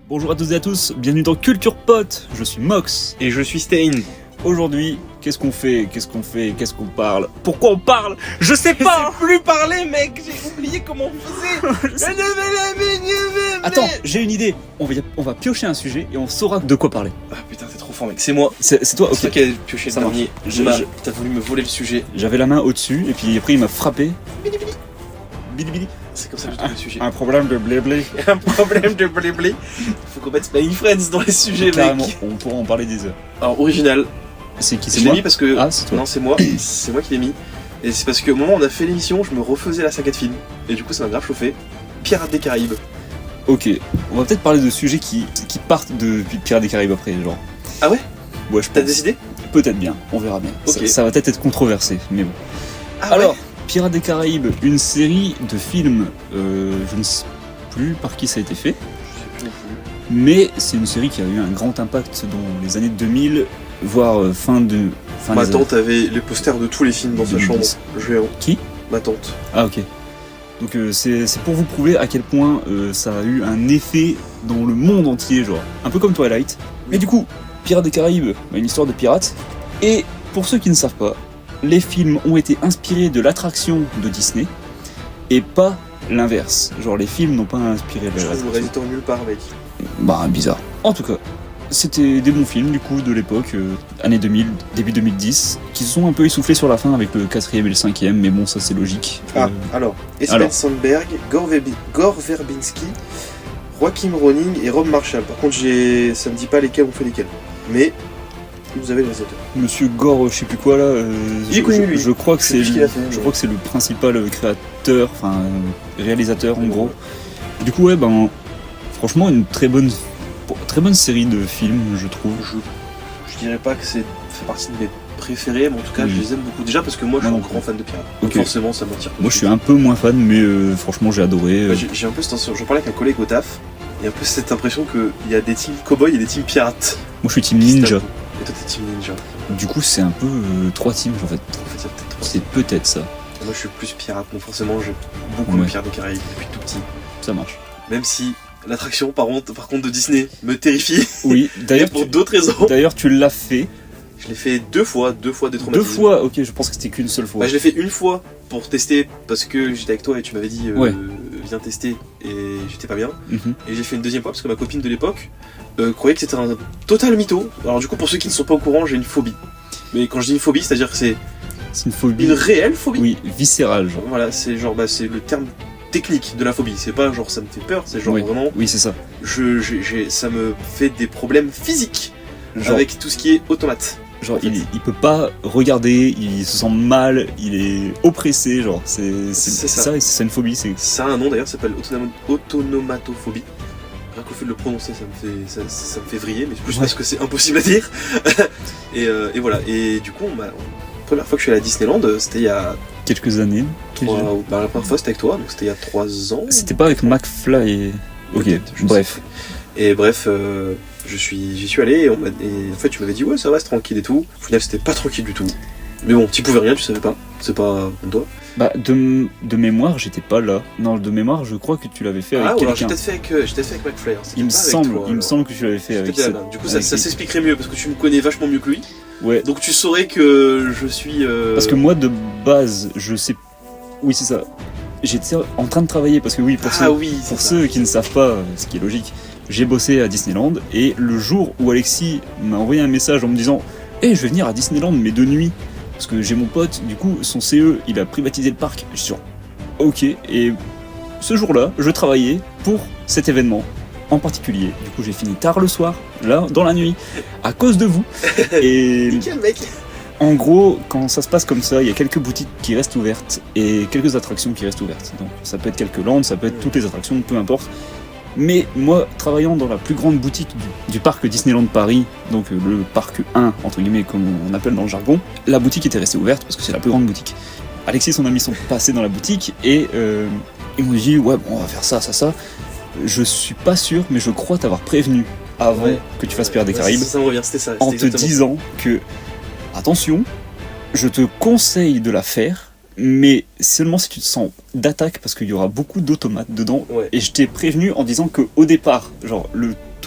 Bonjour à toutes et à tous, bienvenue dans Culture Pote, je suis Mox. Et je suis Stein. Aujourd'hui, qu'est-ce qu'on fait, qu'est-ce qu'on parle? Pourquoi on parle? Je sais pas. Je sais plus parler, mec, j'ai oublié comment on faisait. Attends, j'ai une idée, on va piocher un sujet et on saura de quoi parler. Ah putain, t'es trop fort, mec, c'est moi. C'est toi, C'est toi ok. qui as pioché Ça le marche. dernier. T'as voulu me voler le sujet. J'avais la main au-dessus et puis après il m'a frappé. Bili bili. C'est comme ça que je trouve le sujet. Un problème de blé. Un problème de blé. Faut qu'on mette Spiny Friends dans les sujets, Carrément, mec. on pourra en parler des heures. Alors, original. C'est qui, Je c'est l'ai moi? mis parce que. Ah, c'est toi. Non, c'est moi. C'est moi qui l'ai mis. Et c'est parce qu'au moment où on a fait l'émission, je me refaisais la saga de films. Et du coup, ça m'a grave chauffé. Pirates des Caraïbes. Ok, on va peut-être parler de sujets qui partent de Pirates des Caraïbes après, genre. Ah ouais? Ouais, je T'as pense. décidé? Peut-être bien, on verra bien. Ok. Ça va peut-être être controversé, mais bon. Ah Alors, ouais. Pirates des Caraïbes, une série de films, je ne sais plus par qui ça a été fait, Je sais plus non plus. mais c'est une série qui a eu un grand impact dans les années 2000, voire fin des Ma années- tante avait les posters de tous les films dans sa chambre. 2010. Géant. Qui? Ma tante. Ah ok. Donc c'est pour vous prouver à quel point ça a eu un effet dans le monde entier, genre. Un peu comme Twilight. Mais du coup, Pirates des Caraïbes, une histoire de pirates. Et pour ceux qui ne savent pas, les films ont été inspirés de l'attraction de Disney et pas l'inverse. Genre les films n'ont pas inspiré de Je trouve le l'attraction. réalisateur nulle part, mec. Bah bizarre. En tout cas, c'était des bons films du coup de l'époque, années 2000, début 2010, qui se sont un peu essoufflés sur la fin avec le 4e et le 5e, mais bon ça c'est logique. Ah, alors. Espen alors. Sandberg, Gore Verbinski, Joachim Ronning et Rob Marshall. Par contre, ça me dit pas lesquels ont fait lesquels. Mais, vous avez le réalisateur. Monsieur Gore, je sais plus quoi là. Il est connu, lui. Je crois que Je sais c'est plus ce qu'il a fait, je mais- crois que c'est le principal créateur, enfin réalisateur en gros. Du coup ouais franchement une très bonne série de films je trouve. Je dirais pas que c'est fait partie de mes préférés, mais en tout cas, Oui. je les aime beaucoup. Déjà parce que moi, je Moi suis un non grand fan de pirates. Donc Ok. forcément, ça m'attire. Moi je suis un peu moins fan mais franchement j'ai adoré. Moi, j'ai un peu cette sensation. J'en parlais avec un collègue au taf. Et un peu cette impression qu'il y a des teams cowboys et des teams pirates. Moi je suis team ninja. Et toi, t'es team ninja. Du coup c'est un peu 3 teams en fait. En fait, il y a peut-être trois. C'est peut-être ça. Moi, je suis plus pirate, donc forcément, j'ai beaucoup Ouais. de Pirates des Caraïbes depuis tout petit. Ça marche. Même si l'attraction, par contre, de Disney me terrifie. Oui, Et d'ailleurs pour d'autres raisons. d'ailleurs tu l'as fait Je l'ai fait deux fois des 2 traumatismes. fois. OK, je pense que c'était qu'une seule fois. Bah, je l'ai fait une fois pour tester parce que j'étais avec toi et tu m'avais dit Ouais. viens tester et j'étais pas bien. Mhm. Et j'ai fait une deuxième fois parce que ma copine de l'époque croyait que c'était un total mytho. Alors du coup pour ceux qui ne sont pas au courant, j'ai une phobie. Mais quand je dis une phobie, c'est-à-dire que c'est C'est une phobie. une réelle phobie. Oui, viscérale genre. Voilà, c'est genre c'est le terme technique de la phobie. C'est pas genre ça me fait peur, c'est genre Oui. vraiment Oui, c'est ça. ça me fait des problèmes physiques Genre, avec tout ce qui est automate. genre en fait. il peut pas regarder, il se sent mal, il est oppressé, genre c'est C'est ça, ça. et c'est une phobie, c'est Ça a un nom d'ailleurs, ça s'appelle autonomatophobie. Rien que le fait de le prononcer, ça me fait vriller, mais c'est plus Ouais. parce que c'est impossible à dire. et voilà. Et du coup, la première fois que je suis allé à Disneyland, c'était il y a quelques années. la première fois c'était avec toi, donc c'était il y a 3 ans. C'était pas avec McFly et... Ok, Peut-être, je bref. sais. Et bref, j'y suis allé et, et en fait tu m'avais dit ouais ça va, c'est tranquille et tout. Au final c'était pas tranquille du tout. Mais bon, tu pouvais rien, tu savais pas. C'est pas comme toi. Bah de mémoire, j'étais pas là. Non, de mémoire, je crois que tu l'avais fait avec Ah, ou alors j'ai quelqu'un. peut-être fait avec McFly. hein. C'était Il me pas avec semble, toi, il me alors. semble que tu l'avais fait avec C'était cette... là-bas. Du coup, avec ça s'expliquerait mieux parce que tu me connais vachement mieux que lui. Ouais, Donc tu saurais que je suis. parce que moi de base, je sais... Oui, c'est ça. J'étais en train de travailler parce que oui, pour Ah oui, Pour c'est ceux ça. qui ne savent pas, ce qui est logique, j'ai bossé à Disneyland et le jour où Alexis m'a envoyé un message en me disant « Hey, je vais venir à Disneyland mais de nuit » parce que j'ai mon pote, du coup, son CE, il a privatisé le parc. Je suis genre « Ok » et ce jour-là, je travaillais pour cet événement en particulier. Du coup, j'ai fini tard le soir, là, dans la nuit, à cause de vous. Et Nickel, mec. en gros, quand ça se passe comme ça, il y a quelques boutiques qui restent ouvertes et quelques attractions qui restent ouvertes. Donc ça peut être quelques landes, ça peut être toutes les attractions, peu importe. Mais moi, travaillant dans la plus grande boutique du parc Disneyland Paris, donc le parc 1, entre guillemets, comme on appelle dans le jargon, la boutique était restée ouverte parce que c'est la plus grande boutique. Alexis et son ami sont passés dans la boutique et ils m'ont dit « Ouais, bon, on va faire ça, ça, ça. » Je suis pas sûr, mais je crois t'avoir prévenu avant Ouais. que tu fasses Pirates des Ouais, Caraïbes ça me revient, c'était ça. en c'était te exactement disant que attention, je te conseille de la faire, mais seulement si tu te sens d'attaque parce qu'il y aura beaucoup d'automates dedans. Ouais. Et je t'ai prévenu en disant que au départ, genre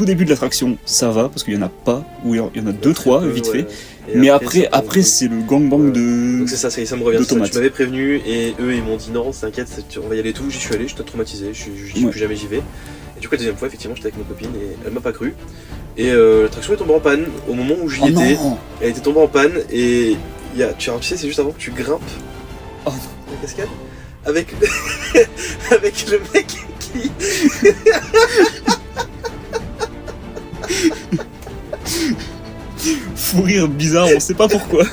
tout début de l'attraction, ça va, parce qu'il y en a pas, ou il y en a 2-3, vite fait. Et Mais après c'est le gangbang Ouais. de... Donc c'est ça me revient. Ça, d'automates. tu m'avais prévenu et eux ils m'ont dit non, t'inquiète, on va y aller tout. J'y suis allé, j'étais traumatisé, je dis Ouais. plus jamais j'y vais. Et du coup la deuxième fois effectivement j'étais avec ma copine et elle m'a pas cru. Et l'attraction est tombée en panne au moment où j'y Oh étais. non. Elle était tombée en panne et tu sais c'est juste avant que tu grimpes Oh. la cascade avec avec le mec qui Fou rire bizarre, on sait pas pourquoi.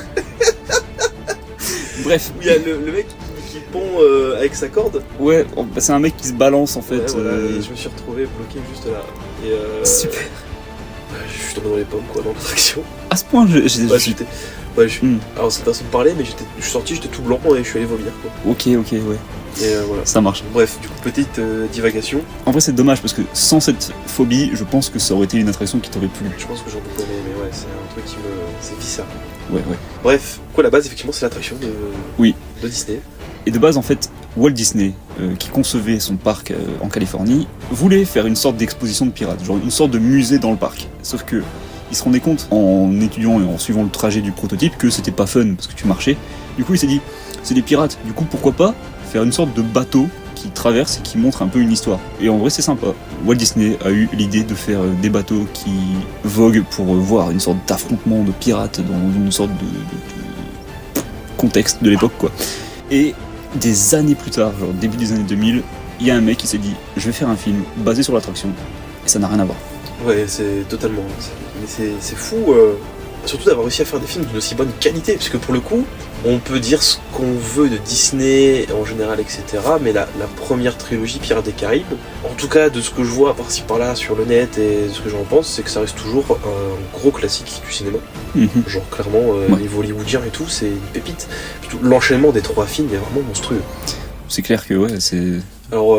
Bref, où il y a le mec qui pond avec sa corde. ouais, c'est un mec qui se balance en fait. Ouais, voilà, et je me suis retrouvé bloqué juste là. Et Super. je suis tombé dans les pommes quoi dans l'attraction. À ce point, Ouais, j'étais. Ouais, Hmm. Alors c'est façon de parler, mais je suis sorti, j'étais tout blanc et je suis allé vomir quoi. Ok, ouais, Et voilà. ça marche. Bref, du coup, petite divagation. En vrai, c'est dommage parce que sans cette phobie, je pense que ça aurait été une attraction qui t'aurait plu. Je pense que j'en ai aimé, mais ouais, c'est un truc qui me. C'est viscéral. Ouais. Bref, quoi, la base, effectivement, c'est l'attraction de. Oui. De Disney. Et de base, en fait, Walt Disney, qui concevait son parc en Californie, voulait faire une sorte d'exposition de pirates, genre une sorte de musée dans le parc. Sauf que il se rendait compte, en étudiant et en suivant le trajet du prototype, que c'était pas fun parce que tu marchais. Du coup, il s'est dit, c'est des pirates. Du coup, pourquoi pas faire une sorte de bateau qui traverse et qui montre un peu une histoire. Et en vrai, c'est sympa. Walt Disney a eu l'idée de faire des bateaux qui voguent pour voir une sorte d'affrontement de pirates dans une sorte de contexte de l'époque, quoi. Et des années plus tard, genre début des années 2000, il y a un mec qui s'est dit, je vais faire un film basé sur l'attraction. Et ça n'a rien à voir. Ouais, c'est totalement. Mais c'est fou, surtout d'avoir réussi à faire des films d'une aussi bonne qualité, parce que pour le coup, on peut dire ce qu'on veut de Disney en général, etc. Mais la première trilogie Pirates des Caraïbes, en tout cas de ce que je vois par-ci par-là sur le net et de ce que j'en pense, c'est que ça reste toujours un gros classique du cinéma. Genre clairement, niveau hollywoodien et tout, c'est une pépite. Surtout, l'enchaînement des 3 films est vraiment monstrueux. C'est clair que ouais, c'est... Alors,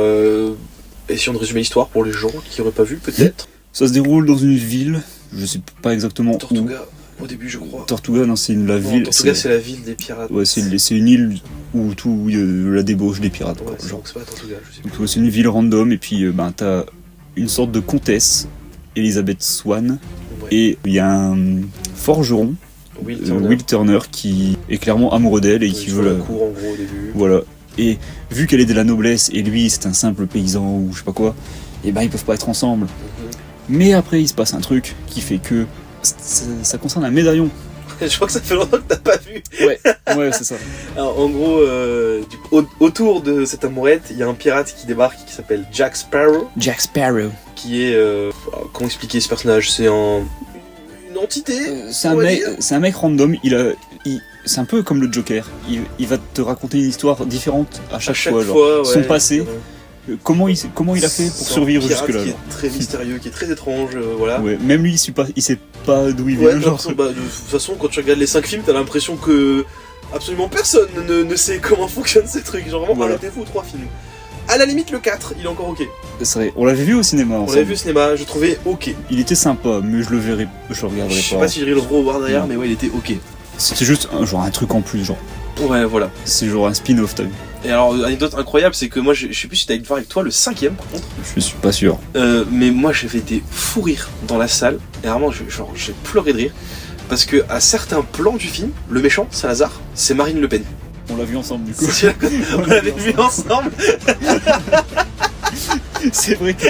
essayons de résumer l'histoire pour les gens qui n'auraient pas vu, peut-être. Ça se déroule dans une ville, je sais pas exactement Tortuga, au début, je crois. où. Tortuga, non, c'est la Non, ville... Tortuga, c'est la ville des pirates. Ouais, c'est une île où tout la débauche des pirates. Ouais, Quoi, c'est genre. donc c'est pas Tortuga, je sais plus. Donc, ouais, c'est une ville random, et puis t'as une sorte de comtesse, Elizabeth Swann, Ouais. et il y a un forgeron, Will Turner, qui est clairement amoureux d'elle et qui veut la la... cour en gros au début. Voilà. Et vu qu'elle est de la noblesse et lui c'est un simple paysan ou je sais pas quoi, et ben ils peuvent pas être ensemble. Mais après il se passe un truc qui fait que ça concerne un médaillon. Je crois que ça fait longtemps que t'as pas vu. Ouais, c'est ça. Alors en gros, autour de cette amourette, il y a un pirate qui débarque qui s'appelle Jack Sparrow. Jack Sparrow. Qui est. Comment expliquer ce personnage? C'est une entité. C'est un mec random. C'est un peu comme le Joker. Il va te raconter une histoire différente à chaque fois. Genre, son passé. Comment il a fait pour survivre jusque-là? Qui est très mystérieux, qui est très étrange, voilà. Ouais, même lui, il sait pas d'où il vient. De toute façon, quand tu regardes les 5 films, t'as l'impression que absolument personne ne sait comment fonctionnent ces trucs. Genre vraiment, arrêtez-vous 3 films. À la limite, le 4, il est encore ok. C'est vrai, on l'avait vu au cinéma ensemble. On l'avait vu au cinéma, je trouvais ok. Il était sympa, mais je le regarderai pas. Je sais pas si je le revoir derrière, mais ouais, il était ok. C'était juste un truc en plus, genre. Ouais, voilà. C'est genre un spin-off, t'as vu. Et alors, anecdote incroyable, c'est que moi, je sais plus si t'as été voir avec toi le 5ème, par contre. Je suis pas sûr. Mais moi, j'avais été fou rire dans la salle. Et vraiment, j'ai pleuré de rire. Parce que à certains plans du film, le méchant, Salazar, c'est Marine Le Pen. On l'a vu ensemble, du coup. On l'avait vu ensemble. C'est vrai que...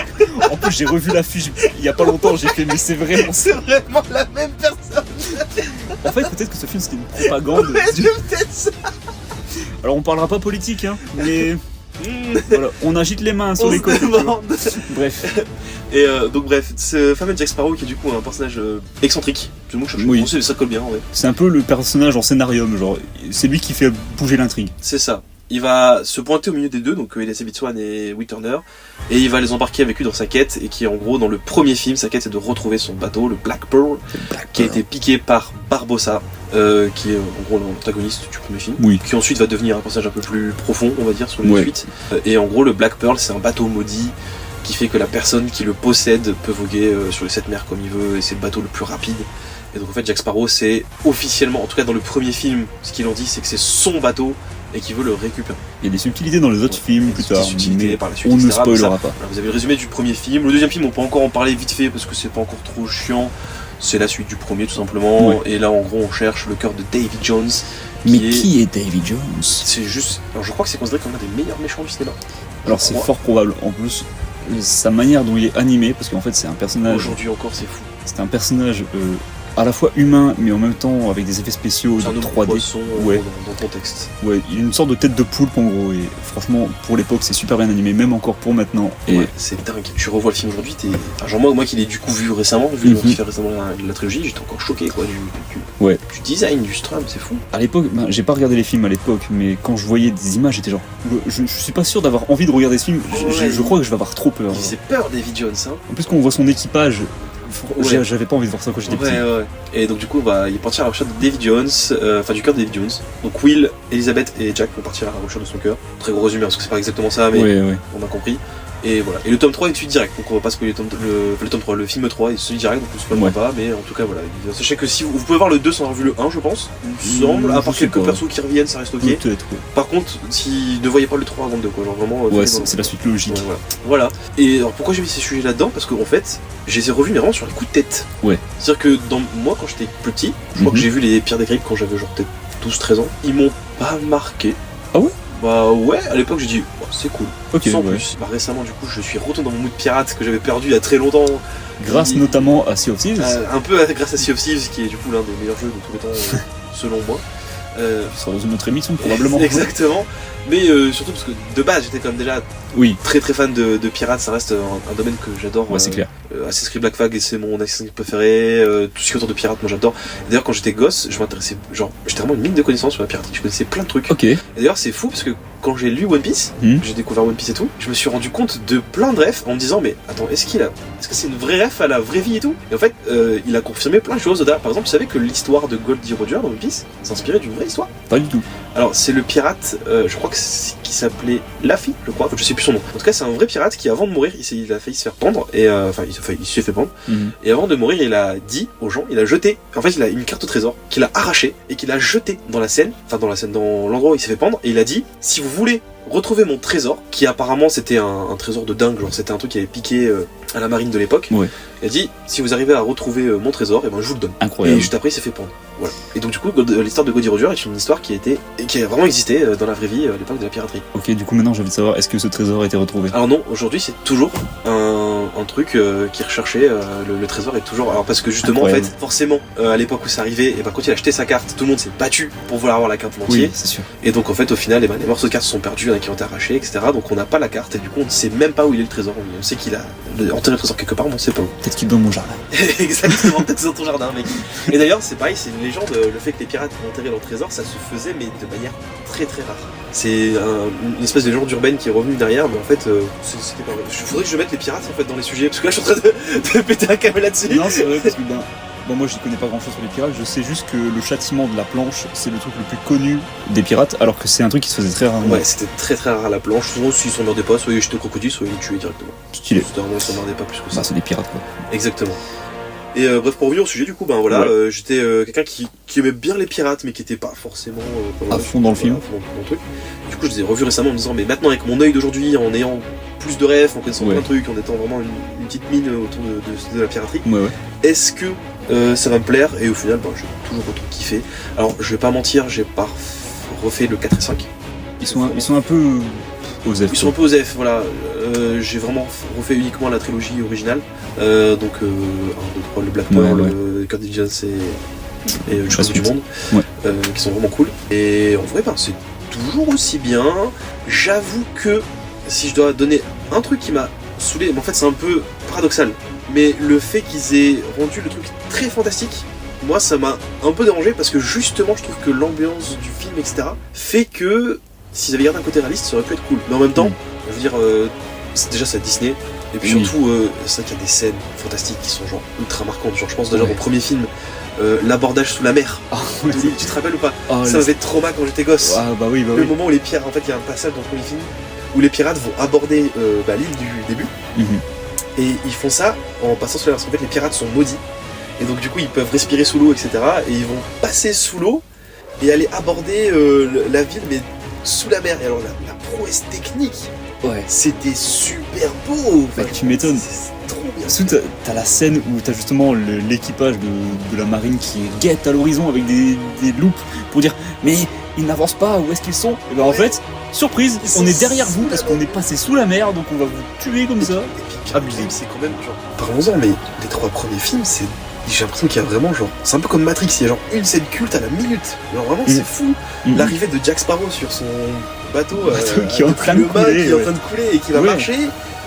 En plus, j'ai revu l'affiche il y a pas longtemps, j'ai fait, mais c'est vraiment... C'est vraiment la même personne. En fait, peut-être que ce film, c'était une propagande. Ouais, c'est peut-être ça. Alors, on parlera pas politique, hein, mais... Voilà, on agite les mains sur les côtés. Bref. Et donc bref, ce fameux Jack Sparrow qui est du coup un personnage excentrique, c'est le mot que je cherchais. Oui. Bon, ça colle bien en vrai. C'est un peu le personnage en scénarium, genre, c'est lui qui fait bouger l'intrigue. C'est ça. Il va se pointer au milieu des deux, donc Elizabeth Swann et Will Turner, et il va les embarquer avec lui dans sa quête, et qui est en gros dans le premier film, sa quête c'est de retrouver son bateau, le Black Pearl, qui a été piqué par Barbossa, qui est en gros l'antagoniste du premier film, qui ensuite va devenir un personnage un peu plus profond, on va dire, sur les suites. Et en gros, le Black Pearl, c'est un bateau maudit qui fait que la personne qui le possède peut voguer sur les 7 mers comme il veut, et c'est le bateau le plus rapide. Et donc en fait, Jack Sparrow, c'est officiellement, en tout cas dans le premier film, ce qu'ils ont dit, c'est que c'est son bateau, et qui veut le récupérer. Il y a des subtilités dans les autres films plus tard, mais par la suite, on ne etc. spoilera pas. Voilà, vous avez le résumé du premier film. Le deuxième film, on peut encore en parler vite fait parce que c'est pas encore trop chiant. C'est la suite du premier tout simplement. Ouais. Et là, en gros, on cherche le cœur de Davy Jones. Mais qui est Davy Jones? C'est juste. Alors, je crois que c'est considéré comme l'un des meilleurs méchants du cinéma. Alors c'est fort probable. En plus, sa manière dont il est animé, parce qu'en fait c'est un personnage. Aujourd'hui encore, c'est fou. C'est un personnage à la fois humain, mais en même temps avec des effets spéciaux C'est un de homme 3D. poisson, Ouais. dans le contexte. Ouais, il a une sorte de tête de poulpe en gros. Et franchement, pour l'époque, c'est super bien animé, même encore pour maintenant. Et Ouais, c'est dingue. Tu revois le film aujourd'hui, t'es. Ah, genre moi qui l'ai du coup vu récemment, vu qu'on fait récemment la trilogie, j'étais encore choqué quoi du design, du strum, c'est fou. à l'époque, j'ai pas regardé les films à l'époque, mais quand je voyais des images, j'étais genre, je suis pas sûr d'avoir envie de regarder ce film. Je crois que je vais avoir trop peur. Il faisait peur, Davy Jones, hein. En plus, quand on voit son équipage, Ouais. j'avais pas envie de voir ça quand j'étais petit. Ouais. Et donc du coup, il est parti à la recherche de Davy Jones, enfin du cœur de Davy Jones. Donc Will, Elizabeth et Jack vont partir à la recherche de son cœur. Très gros résumé, parce que c'est pas exactement ça, mais Ouais. on a compris. Et voilà. Et le tome 3 est une suite direct, donc on va pas spoiler le tome 3, le film 3 est celui direct, donc on ne spoilera pas, mais en tout cas voilà. Sachez que si vous pouvez voir le 2 sans avoir vu le 1, je pense, il me semble, à part quelques persos qui reviennent, ça reste ok. Peut-être, ouais. Par contre, si ne voyez pas le 3 avant le 2, quoi, genre vraiment. Ouais, c'est la suite logique. Ouais, voilà. Et alors pourquoi j'ai mis ces sujets là-dedans? Parce qu'en fait, je les ai revus mais vraiment sur les coups de tête. Ouais. C'est-à-dire que moi, quand j'étais petit, je crois que j'ai vu les Pierres des Grippes quand j'avais genre peut-être 12-13 ans, ils m'ont pas marqué. Ah ouais? Bah ouais, à l'époque j'ai dit, oh, c'est cool. Ok, Sans ouais. plus. Bah récemment du coup, je suis retourné dans mon mood pirate que j'avais perdu il y a très longtemps. Grâce notamment à Sea of Thieves. Un peu grâce à Sea of Thieves, qui est du coup l'un des meilleurs jeux de tous les temps, selon moi. Ce sera dans une autre émission probablement. Exactement. Mais surtout parce que de base j'étais quand même déjà très très fan de pirates, ça reste un domaine que j'adore. Ouais, c'est clair. Assassin's Creed Black Flag et c'est mon Assassin's Creed préféré, tout ce qui est autour de pirates, moi j'adore. Et d'ailleurs quand j'étais gosse, je m'intéressais, genre j'étais vraiment une mine de connaissances sur la piraterie, je connaissais plein de trucs. Ok. Et d'ailleurs c'est fou parce que quand j'ai lu One Piece, j'ai découvert One Piece et tout, je me suis rendu compte de plein de refs en me disant mais attends, est-ce que c'est une vraie ref à la vraie vie et tout? Et en fait il a confirmé plein de choses. Par exemple, tu savais que l'histoire de Goldie Roger dans One Piece s'inspirait d'une vraie histoire? Pas du tout. Alors c'est le pirate, je crois qui s'appelait Laffy, je crois, je sais plus son nom. En tout cas c'est un vrai pirate qui avant de mourir, il a failli se faire pendre, et enfin il s'est fait pendre, et avant de mourir il a dit aux gens, il a jeté, en fait il a une carte au trésor qu'il a arrachée et qu'il a jetée dans la Seine, dans l'endroit où il s'est fait pendre, et il a dit, si vous voulez retrouver mon trésor, qui apparemment c'était un trésor de dingue, genre c'était un truc qui avait piqué à la marine de l'époque, il a dit, si vous arrivez à retrouver mon trésor, et ben je vous le donne. Incroyable. Et juste après il s'est fait pendre. Voilà. Et donc du coup l'histoire de Goldie Roger est une histoire qui a vraiment existé dans la vraie vie à l'époque de la piraterie. Ok, du coup maintenant j'ai envie de savoir, est-ce que ce trésor a été retrouvé? Alors non, aujourd'hui c'est toujours un truc qui est recherché, le trésor est toujours... Alors parce que justement incroyable. en fait, forcément à l'époque où c'est arrivé, et ben quand il a acheté sa carte, tout le monde s'est battu pour vouloir avoir la carte en entier. Oui, c'est sûr. Et donc en fait au final les morceaux de carte sont perdus, il y en a qui ont été arrachés, etc. Donc on n'a pas la carte et du coup on ne sait même pas où il est le trésor. On sait qu'il a enterré le trésor quelque part, mais on ne sait pas où. Peut-être qu'il est dans mon jardin. Exactement, peut-être dans ton jardin mec. Et d'ailleurs c'est pareil, c'est une légende, le fait que les pirates ont enterré leur trésor, ça se faisait mais de manière très très rare. C'est une espèce de légende urbaine qui est revenue derrière, mais en fait c'était pas vrai. Il faudrait que je mette les pirates en fait dans les sujets, parce que là je suis en train de péter un câble là-dessus. Non, c'est vrai, parce que bon, moi je connais pas grand chose sur les pirates, je sais juste que le châtiment de la planche c'est le truc le plus connu des pirates, alors que c'est un truc qui se faisait très rarement. Ouais, c'était très très rare à la planche, souvent s'ils s'emmerdaient pas, soit ils jetaient au crocodile, soit ils les tuaient directement. Stylé. C'était vraiment, ils s'emmerdaient pas plus que ça. Bah, c'est des pirates quoi. Exactement. Et bref, pour revenir au sujet, du coup, j'étais quelqu'un qui aimait bien les pirates, mais qui était pas forcément à fond dans le film. À fond dans le truc. Du coup, je les ai revus récemment en me disant, mais maintenant, avec mon œil d'aujourd'hui, en ayant plus de rêves, en connaissant plein de trucs, en étant vraiment une petite mine autour de la piraterie, est-ce que ça va me plaire? Et au final, j'ai toujours autant kiffé. Alors, je vais pas mentir, j'ai pas refait le 4 et 5. Ils sont un peu OSEF. Ils sont un peu OSEF, voilà. J'ai vraiment refait uniquement la trilogie originale. Donc, 1, 2, 3, le Black Pearl, Cœur des Jones et le Choix du Monde, qui sont vraiment cool. Et en vrai, c'est toujours aussi bien. J'avoue que si je dois donner un truc qui m'a saoulé, mais en fait c'est un peu paradoxal, mais le fait qu'ils aient rendu le truc très fantastique, moi ça m'a un peu dérangé parce que justement je trouve que l'ambiance du film, etc., fait que s'ils avaient gardé un côté réaliste, ça aurait pu être cool. Mais en même temps, je veux dire, déjà c'est Disney, et puis surtout, c'est vrai qu'il y a des scènes fantastiques qui sont genre ultra marquantes. Genre, je pense déjà au premier film, l'abordage sous la mer. Tu te rappelles ou pas? Ça m'avait trauma quand j'étais gosse. Le moment où les pirates, en fait, il y a un passage dans le premier film où les pirates vont aborder l'île du début, et ils font ça en passant sous la mer, parce qu'en fait les pirates sont maudits, et donc du coup ils peuvent respirer sous l'eau, etc. Et ils vont passer sous l'eau et aller aborder la ville, mais sous la mer. Et alors la prouesse technique, Ouais. c'était super beau. Bah, tu m'étonnes. C'est trop bien. Ensuite, t'as la scène où t'as justement l'équipage de la marine qui guette à l'horizon avec des loupes pour dire mais ils n'avancent pas, où est-ce qu'ils sont? Et ben en fait, surprise, Ils on est sont derrière sous vous la parce mer. qu'on est passé sous la mer, donc on va vous tuer comme ça. Et puis, Abusé. c'est quand même genre. Parlons-en, mais les 3 premiers films, j'ai l'impression qu'il y a vraiment genre. C'est un peu comme Matrix, il y a genre une scène culte à la minute. Genre vraiment, c'est fou. L'arrivée de Jack Sparrow sur son bateau qui est en train de couler, qui est en train de couler et qui va marcher.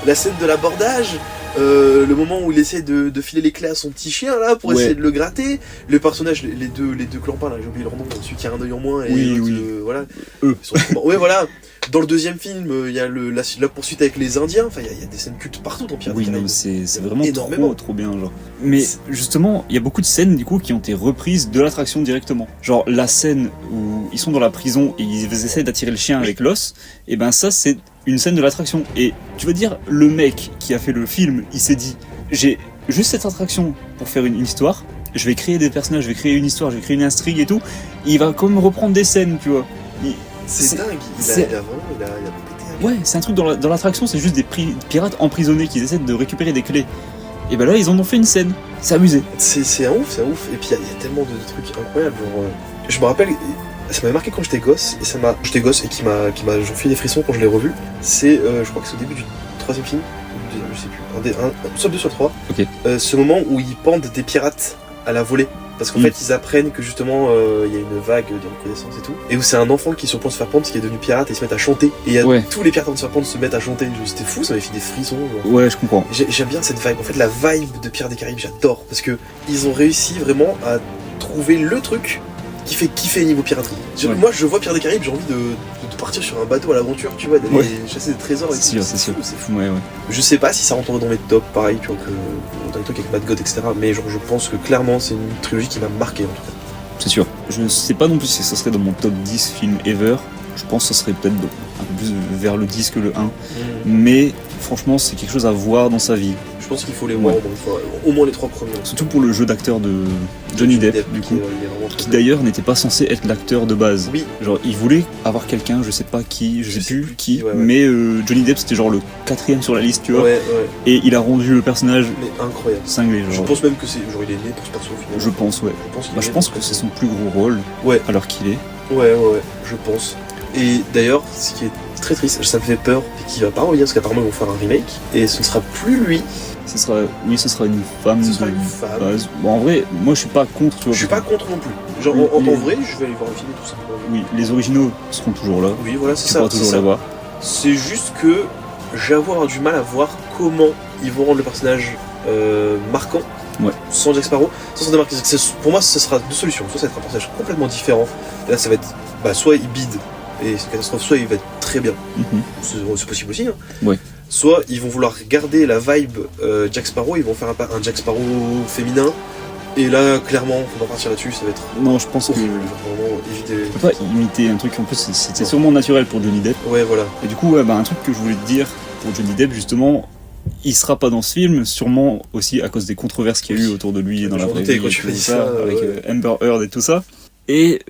La scène de l'abordage. Le moment où il essaie de filer les clés à son petit chien là pour essayer de le gratter, le personnage, les deux clampins là, j'ai oublié leur nom, celui qui a un œil en moins et voilà, eux. Ils sont ouais voilà. Dans le deuxième film, il y a la poursuite avec les Indiens, enfin il y a des scènes cultes partout dans Pirates des Caraïbes. C'est vraiment énormément. trop bien genre. Mais justement, il y a beaucoup de scènes du coup qui ont été reprises de l'attraction directement. Genre la scène où ils sont dans la prison et ils essaient d'attirer le chien avec l'os, et ben ça c'est une scène de l'attraction. Et tu vas dire, le mec qui a fait le film, il s'est dit, j'ai juste cette attraction pour faire une histoire, je vais créer des personnages, je vais créer une histoire, je vais créer une intrigue et tout, il va quand même reprendre des scènes, tu vois. C'est dingue, il a pété. Ouais, c'est un truc dans l'attraction, c'est juste des pirates emprisonnés qui essaient de récupérer des clés. Et ben là, ils en ont fait une scène, c'est amusé. C'est un ouf. Et puis il y a tellement de trucs incroyables, genre, je me rappelle... Ça m'avait marqué quand j'étais gosse, et j'étais gosse et qui m'a j'en fait des frissons quand je l'ai revu. C'est, je crois que c'est au début du 3e film, ou du 2e, je sais plus, soit le 2 soit le 3. Ok. Ce moment où ils pendent des pirates à la volée. Parce qu'en fait, ils apprennent que justement, il y a une vague de reconnaissance et tout. Et où c'est un enfant qui est sur le point de se faire pendre, qui est devenu pirate, et ils se mettent à chanter. Et tous les pirates en train de se faire pendre se mettent à chanter. C'était fou, ça m'avait fait des frissons. Genre. Ouais, je comprends. J'aime bien cette vibe. En fait, la vibe de Pirates des Caraïbes, j'adore. Parce que ils ont réussi vraiment à trouver le truc qui fait kiffer niveau piraterie. Ouais. Moi, je vois Pirates des Caraïbes, j'ai envie de partir sur un bateau à l'aventure, tu vois, d'aller chasser des trésors. C'est sûr. C'est fou. Ouais. Je sais pas si ça rentrerait dans mes tops, pareil, tu vois, que dans les trucs avec Mad God, etc. Mais genre, je pense que clairement, c'est une trilogie qui m'a marqué, en tout cas. C'est sûr. Je ne sais pas non plus si ça serait dans mon top 10 film ever. Je pense que ça serait peut-être un peu plus vers le 10 que le 1. Mais franchement, c'est quelque chose à voir dans sa vie. Je pense qu'il faut les voir au moins les 3 premiers. Surtout pour le jeu d'acteur de Johnny Depp, du coup, qui d'ailleurs n'était pas censé être l'acteur de base. Oui. Genre, il voulait avoir quelqu'un, je sais pas qui, je sais plus qui, mais Johnny Depp c'était genre le 4e sur la liste, tu vois. Et il a rendu le personnage incroyable, cinglé. Genre. Je pense même que il est né pour ce perso au final. Je pense, ouais. Je pense que c'est son plus gros rôle, alors qu'il est. Ouais, je pense. Et d'ailleurs, ce qui est très triste, ça me fait peur, et qu'il va pas revenir parce qu'apparemment ils vont faire un remake, et ce ne sera plus lui. Ce sera une femme. Ce sera une femme. Base. Bon, en vrai, moi je suis pas contre. Tu vois, je suis pas contre non plus. Genre en vrai, je vais aller voir le film et tout ça. Oui, les originaux seront toujours là. Oui, voilà, c'est ça. Tu pourras toujours les voir. C'est juste que j'ai avoir du mal à voir comment ils vont rendre le personnage marquant. Sans Jack Sparrow, sans s'en démarquer. Pour moi, ce sera 2 solutions. Soit ça va être un personnage complètement différent. Et là, ça va être soit il bide et c'est une catastrophe, soit il va être très bien. C'est possible aussi. Hein. Soit ils vont vouloir garder la vibe Jack Sparrow, ils vont faire un Jack Sparrow féminin. Et là, clairement, on va partir là-dessus, ça va être. Non, je pense que. Vraiment éviter. On peut pas imiter un truc, en plus, c'était sûrement naturel pour Johnny Depp. Ouais, voilà. Et du coup, un truc que je voulais te dire pour Johnny Depp, justement, il sera pas dans ce film, sûrement aussi à cause des controverses qu'il y a eu autour de lui dans la vraie vie, avec Amber Heard et tout ça. Et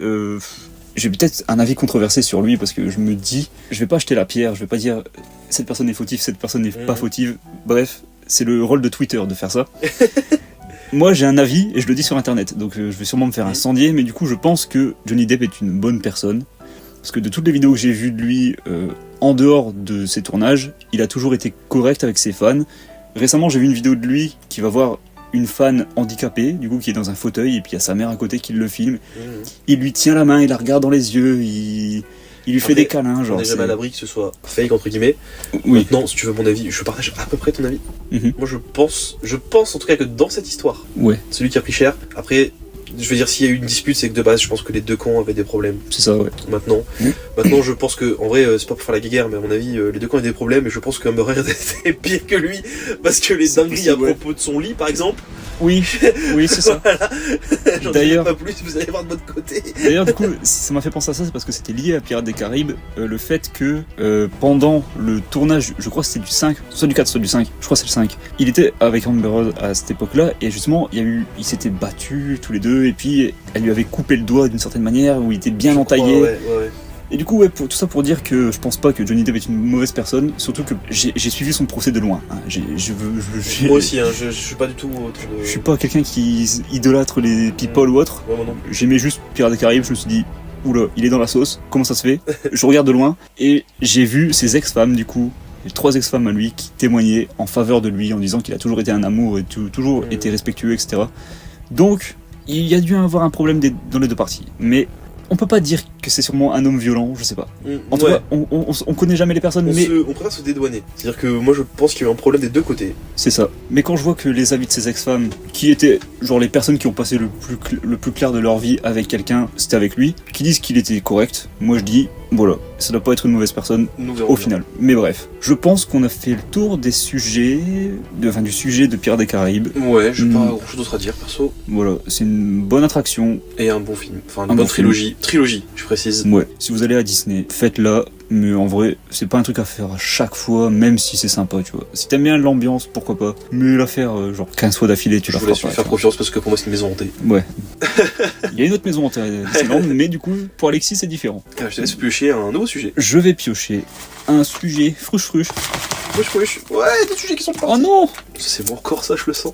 j'ai peut-être un avis controversé sur lui parce que je me dis, je vais pas jeter la pierre, je vais pas dire cette personne est fautive, cette personne n'est pas fautive. Bref, c'est le rôle de Twitter de faire ça. Moi j'ai un avis et je le dis sur internet, donc je vais sûrement me faire incendier, mais du coup je pense que Johnny Depp est une bonne personne. Parce que de toutes les vidéos que j'ai vues de lui en dehors de ses tournages, il a toujours été correct avec ses fans. Récemment j'ai vu une vidéo de lui qui va voir une fan handicapée, du coup qui est dans un fauteuil, et puis il y a sa mère à côté qui le filme. Il lui tient la main, il la regarde dans les yeux, il lui fait des câlins. Genre, on n'est jamais à l'abri que ce soit fake entre guillemets. Maintenant, si tu veux mon avis, je partage à peu près ton avis. Moi je pense en tout cas que dans cette histoire, celui qui a pris cher, après je veux dire, s'il y a eu une dispute, c'est que de base je pense que les 2 camps avaient des problèmes. C'est ça, Maintenant je pense que, en vrai, c'est pas pour faire la guéguerre, mais à mon avis, les 2 camps avaient des problèmes, et je pense que Amber Heard était pire que lui, parce que les dingueries à propos de son lit, par exemple. Oui, c'est ça. Voilà. D'ailleurs, pas plus, vous allez voir de votre côté. D'ailleurs, du coup, ça m'a fait penser à ça, c'est parce que c'était lié à Pirates des Caraïbes, le fait que pendant le tournage, je crois que c'était du 5, soit du 4, soit du 5, je crois que c'est le 5, il était avec Amber Heard à cette époque-là, et justement, ils s'étaient battus tous les deux, et puis elle lui avait coupé le doigt d'une certaine manière, où il était bien entaillé. Et du coup, ouais, tout ça pour dire que je pense pas que Johnny Depp est une mauvaise personne, surtout que j'ai suivi son procès de loin. Hein. Moi aussi, hein, je suis pas du tout autour de... Je suis pas quelqu'un qui idolâtre les people ou autre. Ouais, moi non. J'aimais juste Pirates des Caraïbes, je me suis dit, oula, il est dans la sauce, comment ça se fait? Je regarde de loin, et j'ai vu ses ex-femmes, du coup, les 3 ex-femmes à lui, qui témoignaient en faveur de lui, en disant qu'il a toujours été un amour et toujours été respectueux, etc. Donc, il y a dû avoir un problème dans les deux parties. Mais on peut pas dire que c'est sûrement un homme violent, je sais pas. En tout cas, on connaît jamais les personnes, on préfère se dédouaner. C'est-à-dire que moi je pense qu'il y a eu un problème des deux côtés. C'est ça. Mais quand je vois que les avis de ces ex-femmes, qui étaient genre les personnes qui ont passé le plus clair de leur vie avec quelqu'un, c'était avec lui, qui disent qu'il était correct, moi je dis, voilà, ça doit pas être une mauvaise personne au final. Mais bref, je pense qu'on a fait le tour des sujets, du sujet de Pirates des Caraïbes. Ouais, j'ai pas grand chose d'autre à dire perso. Voilà, c'est une bonne attraction. Et un bon film, enfin une bonne trilogie. Trilogie, je précise. Ouais, si vous allez à Disney, faites-la. Mais en vrai, c'est pas un truc à faire à chaque fois, même si c'est sympa, tu vois. Si t'aimes bien l'ambiance, pourquoi pas. Mais la faire genre 15 fois d'affilée, tu la feras pas. Je voulais faire confiance parce que pour moi c'est une maison hantée. Ouais. Il y a une autre maison hantée à Disneyland, mais du coup, pour Alexis, c'est différent. Je te laisse piocher un nouveau sujet. Je vais piocher un sujet fruche. Ouais, des sujets qui sont pas. Oh non! C'est bon encore ça, je le sens.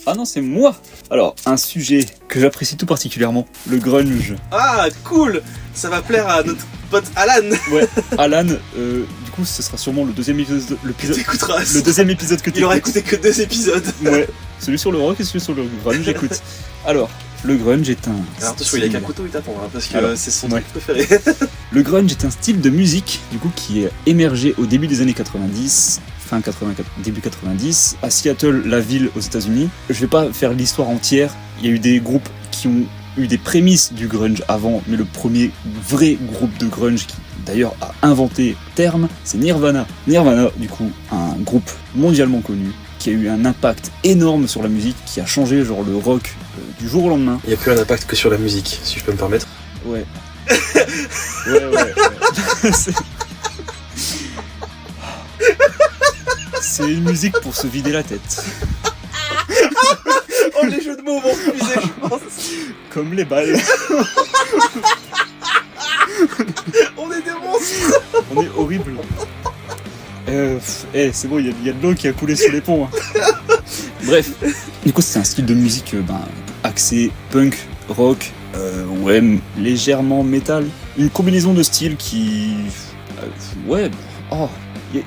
Ah non, c'est moi! Alors, un sujet que j'apprécie tout particulièrement, le grunge. Ah, cool! Ça va plaire à notre pote Alan! Ouais, Alan, du coup, ce sera sûrement le deuxième épisode. Le deuxième épisode que tu Il aura écouté que 2 épisodes. Ouais, celui sur le rock et celui sur le grunge, écoute. Alors, le grunge est un. Alors attention, il a qu'un couteau, il t'attend, hein, parce que c'est son truc préféré. Le grunge est un style de musique, du coup, qui est émergé au début des années 90. Début 90, à Seattle, la ville aux États-Unis. Je vais pas faire l'histoire entière. Il y a eu des groupes qui ont eu des prémices du grunge avant, mais le premier vrai groupe de grunge qui d'ailleurs a inventé le terme, c'est Nirvana. Nirvana, du coup, un groupe mondialement connu qui a eu un impact énorme sur la musique, qui a changé genre le rock du jour au lendemain. Il n'y a plus un impact que sur la musique, si je peux me permettre. Ouais. Ouais. C'est une musique pour se vider la tête. Oh, les jeux de mots vont fuser, je pense. Comme les balles. On est des monstres. On est horrible. C'est bon, il y a de l'eau qui a coulé sur les ponts. Hein. Bref. Du coup, c'est un style de musique axé punk, rock, légèrement métal. Une combinaison de styles qui...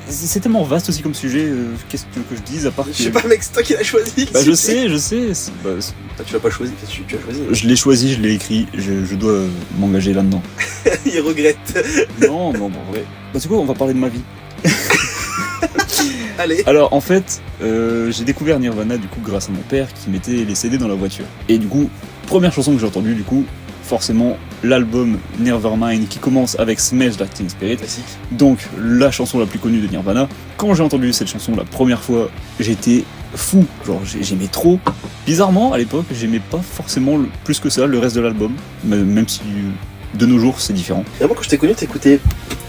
c'est tellement vaste aussi comme sujet, qu'est-ce que tu veux que je dise à part que... Je sais pas mec, c'est toi qui l'as choisi. Je sais. Tu l'as pas choisi, tu as choisi. Je l'ai choisi, je l'ai écrit, je dois m'engager là-dedans. Il regrette. Non, en vrai. C'est quoi, on va parler de ma vie. Allez. Alors en fait, j'ai découvert Nirvana du coup grâce à mon père qui mettait les CD dans la voiture. Et du coup, première chanson que j'ai entendue du coup, forcément l'album Nevermind qui commence avec Smash That Teen Spirit. Classique. Donc la chanson la plus connue de Nirvana. Quand j'ai entendu cette chanson la première fois, j'étais fou, genre j'aimais trop. Bizarrement à l'époque, j'aimais pas forcément plus que ça le reste de l'album, même si de nos jours c'est différent. Et moi quand je t'ai connu, t'écoutais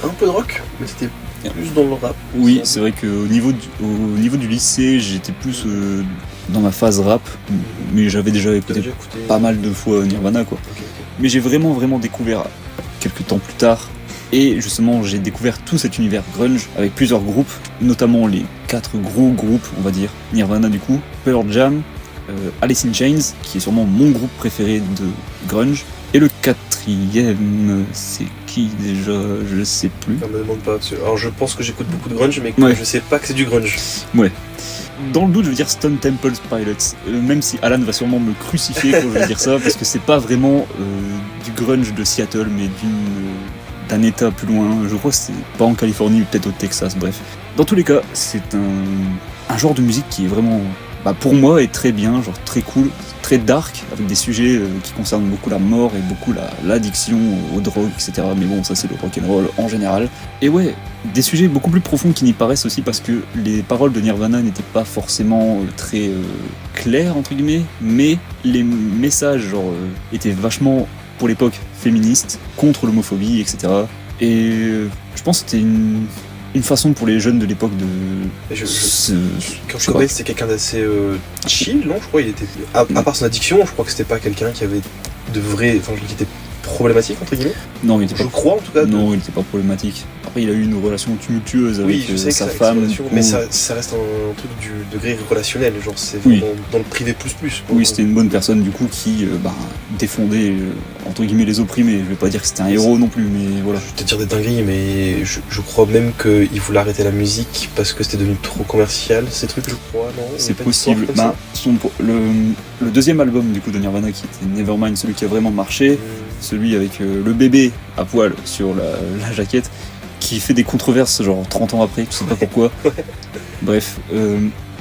un peu de rock, mais t'étais plus dans le rap. Oui, c'est vrai qu'au niveau du lycée, j'étais plus dans ma phase rap, mais j'avais déjà écouté pas mal de fois Nirvana quoi. Okay. Mais j'ai vraiment découvert quelques temps plus tard, et justement j'ai découvert tout cet univers grunge avec plusieurs groupes, notamment les 4 gros groupes on va dire, Nirvana du coup, Pearl Jam, Alice in Chains qui est sûrement mon groupe préféré de grunge, et le 4e c'est qui déjà, je sais plus. Non, me demande pas, alors je pense que j'écoute beaucoup de grunge mais que je sais pas que c'est du grunge. Ouais. Dans le doute, je veux dire Stone Temple Pilots, même si Alan va sûrement me crucifier quand je vais dire ça, parce que c'est pas vraiment du grunge de Seattle, mais d'un état plus loin. Je crois que c'est pas en Californie, ou peut-être au Texas, bref. Dans tous les cas, c'est un genre de musique qui est vraiment, pour moi, est très bien, genre très cool, très dark, avec des sujets qui concernent beaucoup la mort et beaucoup l'addiction aux drogues, etc. Mais bon, ça c'est le rock'n'roll en général. Et ouais, des sujets beaucoup plus profonds qui n'y paraissent aussi parce que les paroles de Nirvana n'étaient pas forcément très claires, entre guillemets, mais les messages étaient vachement, pour l'époque, féministes, contre l'homophobie, etc. Et je pense que c'était une façon pour les jeunes de l'époque de... Quand je connais, c'était quelqu'un d'assez chill, non? Je crois qu'il était... À part son addiction, je crois que c'était pas quelqu'un qui avait de vrai... Enfin, qui était problématique entre guillemets. Non, il était Je pas. crois en tout cas. Non, il était pas problématique. Après, il a eu une relation tumultueuse avec Oui, je sais que sa c'est femme. relation, du coup. mais ça reste un truc du degré relationnel, genre c'est Oui. vraiment dans le privé plus. Oui, c'était une bonne personne du coup qui défendait entre guillemets les opprimés. Je vais pas dire que c'était un héros non plus, mais voilà. Je vais te dire des dingueries, mais je crois même qu'il voulait arrêter la musique parce que c'était devenu trop commercial, ces trucs, je crois, non? C'est possible. Le deuxième album du coup de Nirvana qui était Nevermind, celui qui a vraiment marché, celui avec le bébé à poil sur la jaquette, qui fait des controverses genre 30 ans après, tu sais pas pourquoi. Bref,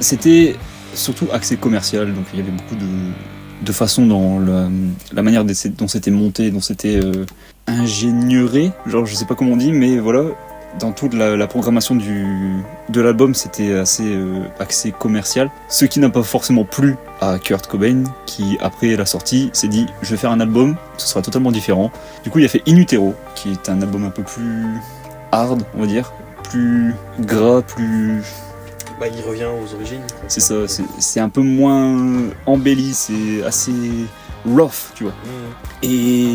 c'était surtout axé commercial, donc il y avait beaucoup de façons dans la manière dont c'était monté, dont c'était ingénieuré, genre je sais pas comment on dit, mais voilà, dans toute la programmation de l'album, c'était assez axé commercial, ce qui n'a pas forcément plu à Kurt Cobain, qui après la sortie s'est dit je vais faire un album, ce sera totalement différent. Du coup il a fait In Utero, qui est un album un peu plus hard, on va dire, plus gras, plus... Bah, il revient aux origines. C'est ça, c'est un peu moins embelli, c'est assez rough, tu vois. Et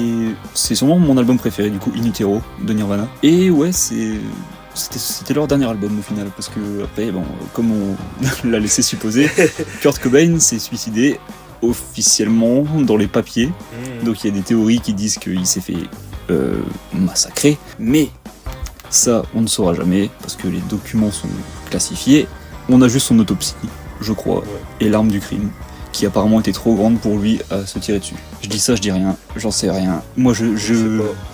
c'est sûrement mon album préféré, du coup, In Utero, de Nirvana. Et ouais, c'était leur dernier album au final, parce que après, bon, comme on l'a laissé supposer, Kurt Cobain s'est suicidé officiellement dans les papiers. Donc il y a des théories qui disent qu'il s'est fait massacrer, mais ça, on ne saura jamais, parce que les documents sont classifiés. On a juste son autopsie, je crois, et l'arme du crime, qui apparemment était trop grande pour lui à se tirer dessus. Je dis ça, je dis rien, j'en sais rien. Moi,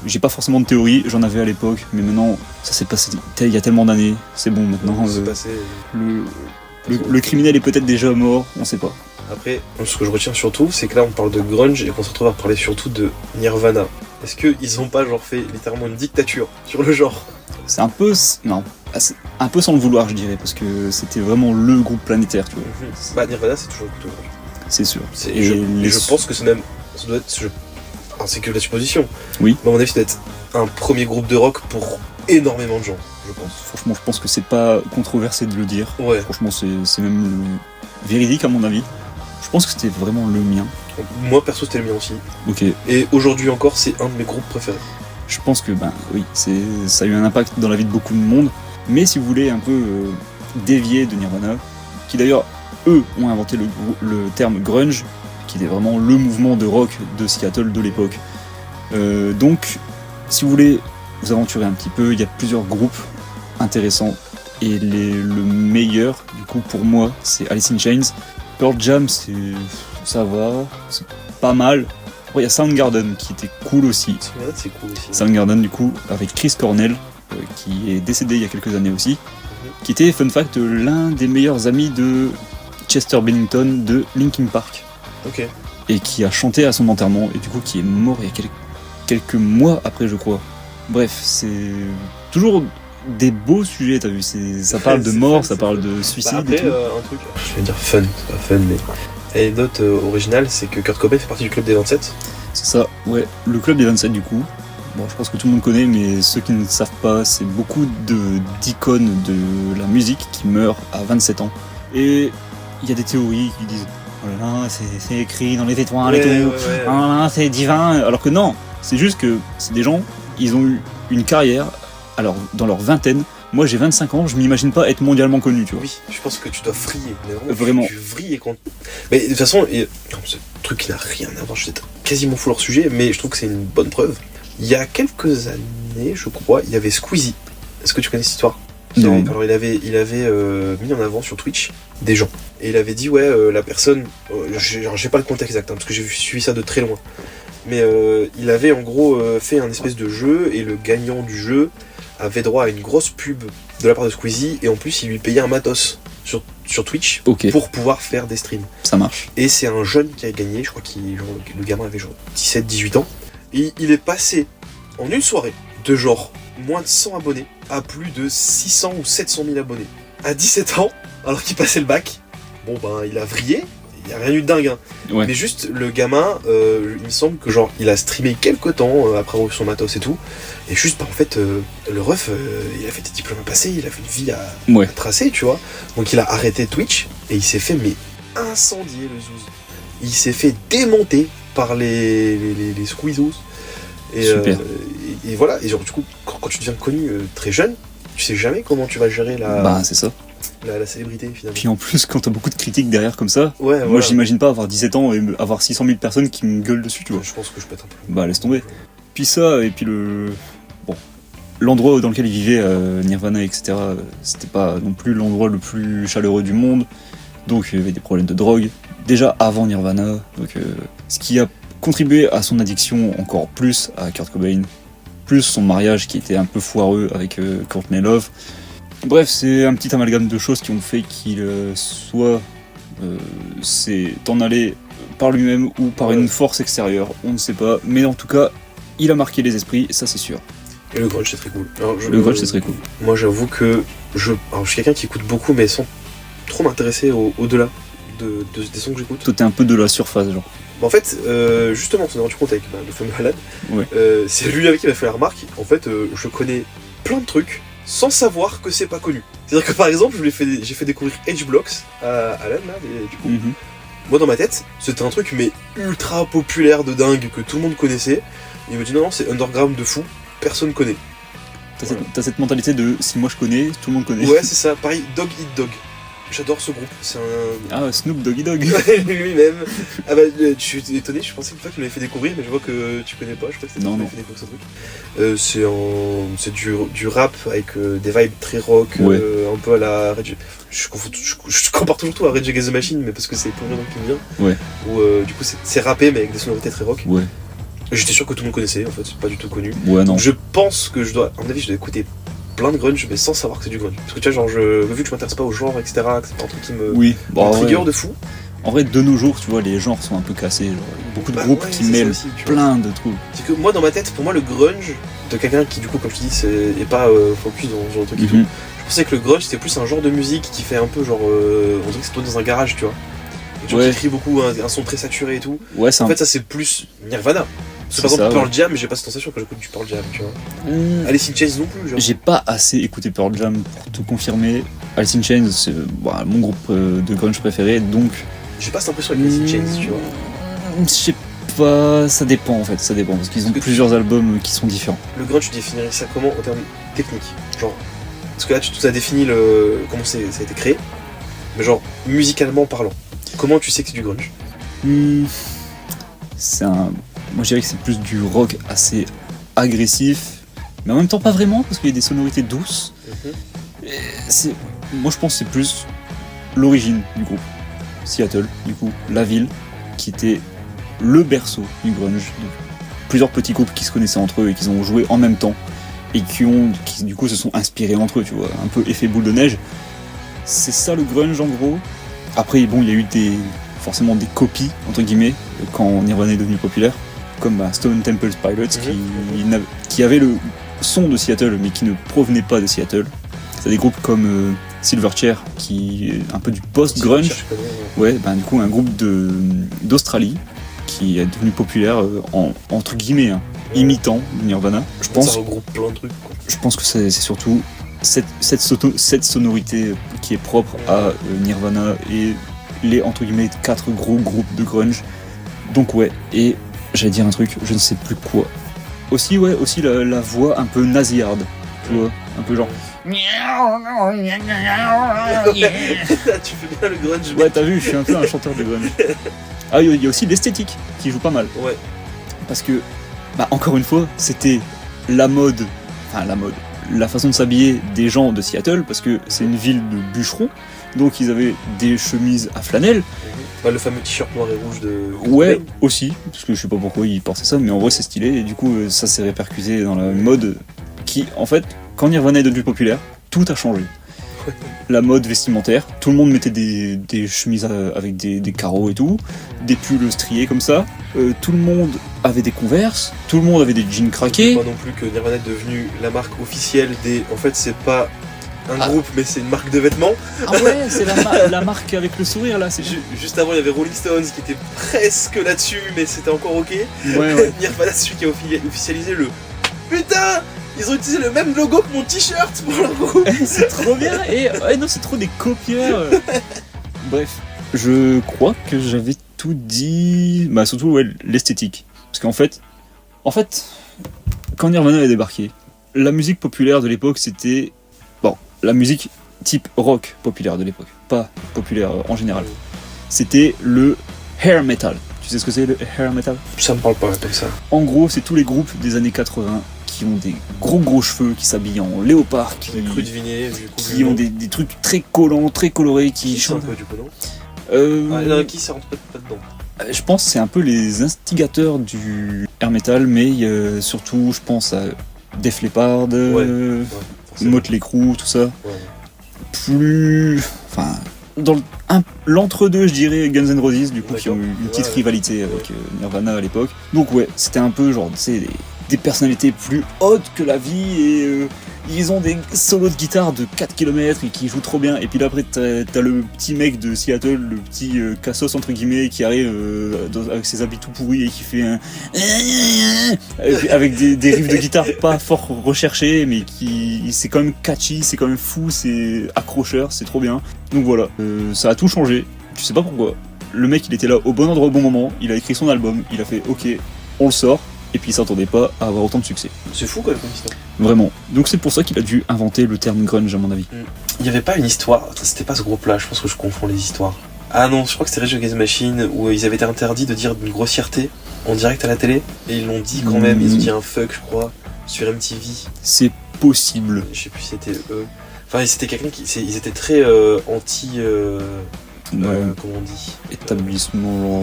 j'ai pas forcément de théorie, j'en avais à l'époque, mais maintenant, ça s'est passé il y a tellement d'années, c'est bon maintenant. Le criminel est peut-être déjà mort, on sait pas. Après, ce que je retiens surtout, c'est que là, on parle de grunge et qu'on se retrouve à parler surtout de Nirvana. Est-ce qu'ils ont pas genre fait littéralement une dictature sur le genre? C'est un peu... Non, un peu sans le vouloir, je dirais, parce que c'était vraiment le groupe planétaire, tu vois. Bah, Nirvana, c'est toujours le couteau. C'est sûr. Et je pense que c'est même... Ça doit être... c'est que la supposition. Oui. Mais à mon avis, ça doit être un premier groupe de rock pour énormément de gens, je pense. Franchement, je pense que c'est pas controversé de le dire. Ouais. Franchement, c'est même véridique à mon avis. Je pense que c'était vraiment le mien. Moi, perso, c'était le mien aussi. Ok. Et aujourd'hui encore, c'est un de mes groupes préférés. Je pense que, oui, ça a eu un impact dans la vie de beaucoup de monde. Mais si vous voulez un peu dévier de Nirvana, qui d'ailleurs, eux, ont inventé le terme grunge, qui était vraiment le mouvement de rock de Seattle de l'époque. Donc, si vous voulez vous aventurer un petit peu, il y a plusieurs groupes intéressants. Et le meilleur, du coup, pour moi, c'est Alice in Chains. Pearl Jam, ça va, c'est pas mal. Après, il y a Soundgarden qui était cool aussi. C'est cool aussi. Soundgarden, du coup, avec Chris Cornell, qui est décédé il y a quelques années aussi, qui était, fun fact, l'un des meilleurs amis de Chester Bennington de Linkin Park. Ok. Et qui a chanté à son enterrement, et du coup qui est mort il y a quelques mois après, je crois. Bref, c'est toujours des beaux sujets, t'as vu, ça parle de mort, ça parle de suicide. Bah après, et tout. un truc, je vais dire fun, c'est pas fun, mais l'anecdote originale, c'est que Kurt Cobain fait partie du club des 27. C'est ça, ouais, le club des 27 du coup. Bon, je pense que tout le monde connaît, mais ceux qui ne savent pas, c'est beaucoup d'icônes de la musique qui meurent à 27 ans. Et il y a des théories qui disent oh là là, c'est écrit dans les étoiles et tout, oh là là, c'est divin. Alors que non, c'est juste que c'est des gens, ils ont eu une carrière, alors dans leur vingtaine. Moi j'ai 25 ans, je m'imagine pas être mondialement connu, tu vois. Oui, je pense que tu dois vriller, mais vraiment. Tu vrilles quand... Mais de toute façon, ce truc qui n'a rien à voir, je sais quasiment fou leur sujet, mais je trouve que c'est une bonne preuve. Il y a quelques années, je crois, il y avait Squeezie. Est-ce que tu connais cette histoire? Non. Alors il avait mis en avant sur Twitch des gens. Et il avait dit la personne, j'ai pas le contexte exact, parce que j'ai suivi ça de très loin. Mais il avait en gros fait un espèce de jeu, et le gagnant du jeu avait droit à une grosse pub de la part de Squeezie, et en plus il lui payait un matos sur Twitch pour pouvoir faire des streams. Ça marche. Et c'est un jeune qui a gagné, je crois que le gamin avait genre 17-18 ans. Et il est passé en une soirée de genre moins de 100 abonnés à plus de 600 ou 700 000 abonnés. À 17 ans, alors qu'il passait le bac, bon ben il a vrillé, il n'y a rien eu de dingue. Hein. Ouais. Mais juste le gamin, il me semble que genre il a streamé quelques temps après avoir eu son matos et tout. Et juste en fait, le ref, il a fait des diplômes à passer, il a fait une vie à tracer, tu vois. Donc il a arrêté Twitch et il s'est fait incendier le zouz. Il s'est fait démonter par les squeezos. Et, Super. Et voilà, et genre du coup, quand tu deviens connu très jeune, tu sais jamais comment tu vas gérer Bah, c'est ça. la célébrité finalement. Puis en plus, quand t'as beaucoup de critiques derrière comme ça, Ouais, moi voilà. j'imagine pas avoir 17 ans et avoir 600 000 personnes qui me gueulent dessus, tu vois. Je pense que je peux être un peu. Bah, laisse tomber. Puis ça, et puis l'endroit dans lequel il vivait, Nirvana, etc., c'était pas non plus l'endroit le plus chaleureux du monde. Donc il y avait des problèmes de drogue, déjà avant Nirvana. Donc, ce qui a contribué à son addiction encore plus à Kurt Cobain, plus son mariage qui était un peu foireux avec Courtney Love. Bref, c'est un petit amalgame de choses qui ont fait qu'il soit s'est en allé par lui-même ou par une force extérieure, on ne sait pas. Mais en tout cas, il a marqué les esprits, ça c'est sûr. Et le grunge c'est très cool. Alors, Le grunge c'est très cool. Moi j'avoue que je suis quelqu'un qui écoute beaucoup mais sans trop m'intéresser au-delà des sons que j'écoute. Toi t'es un peu de la surface genre. En fait, justement, on s'est rendu compte avec le fameux Alan, Ouais. c'est lui avec qui m'a fait la remarque. En fait, je connais plein de trucs sans savoir que c'est pas connu. C'est-à-dire que par exemple, j'ai fait découvrir H-Blocks à Alan, là, et du coup, Mhm. moi dans ma tête, c'était un truc mais ultra populaire de dingue que tout le monde connaissait. Et il me dit non, c'est underground de fou, personne connaît. T'as cette mentalité de si moi je connais, tout le monde connaît. Ouais, c'est ça, pareil, Dog Eat Dog. J'adore ce groupe, c'est un. Ah, Snoop Doggy Dogg. Lui-même. Ah bah, je suis étonné, je pensais que toi tu m'avais fait découvrir, mais je vois que tu connais pas, je crois que c'est toi qui m'avais fait découvrir ce truc. C'est du rap avec des vibes très rock, Ouais. un peu à la. Je compare toujours tout à Rage Against the Machine, mais parce que c'est le premier nom qui me vient. Ouais. Où du coup c'est rappé, mais avec des sonorités très rock. Ouais. J'étais sûr que tout le monde connaissait, en fait, c'est pas du tout connu. Ouais, non. Donc je pense que à mon avis, je dois écouter plein de grunge, mais sans savoir que c'est du grunge. Parce que tu vois, genre, vu que je m'intéresse pas au genre, etc., que c'est pas un truc qui me Oui. Bah, trigger ouais. de fou. En vrai, de nos jours, tu vois, les genres sont un peu cassés. Genre, il y a beaucoup de Bah groupes ouais, qui c'est ça mêlent aussi, tu vois. plein de trucs. C'est que moi, dans ma tête, pour moi, le grunge, de quelqu'un qui, du coup, comme je te dis, est pas focus dans ce genre de truc et tout, Mhm. je pensais que le grunge, c'était plus un genre de musique qui fait un peu genre. On dirait que c'est tourné dans un garage, tu vois. Et genre Ouais. qui crie beaucoup, un son très saturé et tout. Ouais, c'est En un fait, ça, c'est plus Nirvana. Parce que, par C'est exemple, ça, Pearl Jam, j'ai pas cette sensation quand j'écoute du Pearl Jam, tu vois. Alice in Chains non plus, genre. J'ai pas assez écouté Pearl Jam pour te confirmer. Alice in Chains, c'est mon groupe de grunge préféré, donc. J'ai pas cette impression avec Alice in Chains, tu vois. Je sais pas, ça dépend en fait, ça dépend parce qu'ils ont Parce que plusieurs albums qui sont différents. Le grunge, tu définirais ça comment en termes techniques? Genre, parce que là, tu nous as défini comment ça a été créé, mais genre, musicalement parlant, comment tu sais que c'est du grunge? C'est un. Moi je dirais que c'est plus du rock assez agressif, mais en même temps pas vraiment parce qu'il y a des sonorités douces. Et moi je pense que c'est plus l'origine du groupe. Seattle, du coup, la ville, qui était le berceau du grunge. Donc, plusieurs petits groupes qui se connaissaient entre eux et qui ont joué en même temps et qui du coup se sont inspirés entre eux, tu vois, un peu effet boule de neige. C'est ça le grunge en gros. Après bon, il y a eu forcément des copies entre guillemets quand Nirvana est devenu populaire, comme Stone Temple Pilots qui avait le son de Seattle mais qui ne provenait pas de Seattle. C'est des groupes comme Silverchair qui est un peu du post-grunge. Ouais, du coup un groupe d'Australie qui est devenu populaire entre guillemets, imitant Nirvana. Je pense. Ça regroupe plein de trucs, quoi. Je pense que c'est surtout cette sonorité qui est propre à Nirvana et les entre guillemets 4 gros groupes de grunge. Donc ouais, et j'allais dire un truc, je ne sais plus quoi. Aussi la voix un peu nasillarde, tu vois, un peu genre. Tu fais bien le grunge. Ouais, t'as vu, je suis un peu un chanteur de grunge. Ah, il y a aussi l'esthétique qui joue pas mal. Ouais. Parce que, encore une fois, c'était la façon de s'habiller des gens de Seattle, parce que c'est une ville de bûcherons, donc ils avaient des chemises à flanelle. Le fameux t-shirt noir et rouge de. Ouais, aussi, parce que je sais pas pourquoi ils portaient ça, mais en vrai c'est stylé, et du coup ça s'est répercuté dans la mode qui, en fait, quand Nirvana est devenu populaire, tout a changé. La mode vestimentaire, tout le monde mettait des chemises avec des carreaux et tout, des pulls striés comme ça, tout le monde avait des Converse, tout le monde avait des jeans craqués. Pas non plus que Nirvana est devenu la marque officielle des. En fait, c'est pas un groupe, mais c'est une marque de vêtements. Ah ouais, c'est la marque avec le sourire là. Juste avant, il y avait Rolling Stones qui était presque là-dessus, mais c'était encore ok. Ouais. Nirvana, c'est celui qui a officialisé le. Putain! Ils ont utilisé le même logo que mon t-shirt pour leur groupe. C'est trop bien. Et non, c'est trop des copieurs. Bref, je crois que j'avais tout dit. Surtout l'esthétique, parce qu'en fait, En fait, quand Nirvana a débarqué, la musique populaire de l'époque, c'était... Bon, la musique type rock populaire de l'époque, pas populaire en général. C'était le hair metal. Tu sais ce que c'est le hair metal ? Ça me parle pas comme ça. En gros, c'est tous les groupes des années 80 qui ont des gros cheveux, qui s'habillent en léopard, qui ont des trucs très collants, très colorés, qui chantent... un peu du coup, non qui ça rentre pas dedans. Je pense que c'est un peu les instigateurs du hair metal, mais surtout, je pense à Def Leppard, Motley Crue, tout ça. Ouais. Enfin, dans l'entre-deux, je dirais Guns N' Roses, du coup, qui ont eu une petite rivalité avec Nirvana à l'époque. Donc ouais, c'était un peu genre, tu sais, des personnalités plus hautes que la vie, et ils ont des solos de guitare de 4 km et qui jouent trop bien. Et puis là après t'as le petit mec de Seattle, le petit cassos entre guillemets, qui arrive avec ses habits tout pourris et qui fait un avec des riffs de guitare pas fort recherchés, mais c'est quand même catchy, c'est quand même fou, c'est accrocheur, c'est trop bien. Donc voilà, ça a tout changé, je sais pas pourquoi. Le mec il était là au bon endroit au bon moment, il a écrit son album, il a fait ok, on le sort. Et puis il s'attendait pas à avoir autant de succès. C'est fou quand même comme histoire. Vraiment. Donc c'est pour ça qu'il a dû inventer le terme grunge à mon avis. Il y avait pas une histoire, c'était pas ce groupe-là, je pense que je confonds les histoires. Ah non, je crois que c'était Rage Against the Machine où ils avaient été interdits de dire une grossièreté en direct à la télé. Et ils l'ont dit quand même, ils ont dit un fuck je crois, sur MTV. C'est possible. Je sais plus si c'était eux. Enfin c'était quelqu'un ils étaient très anti... comment on dit, établissement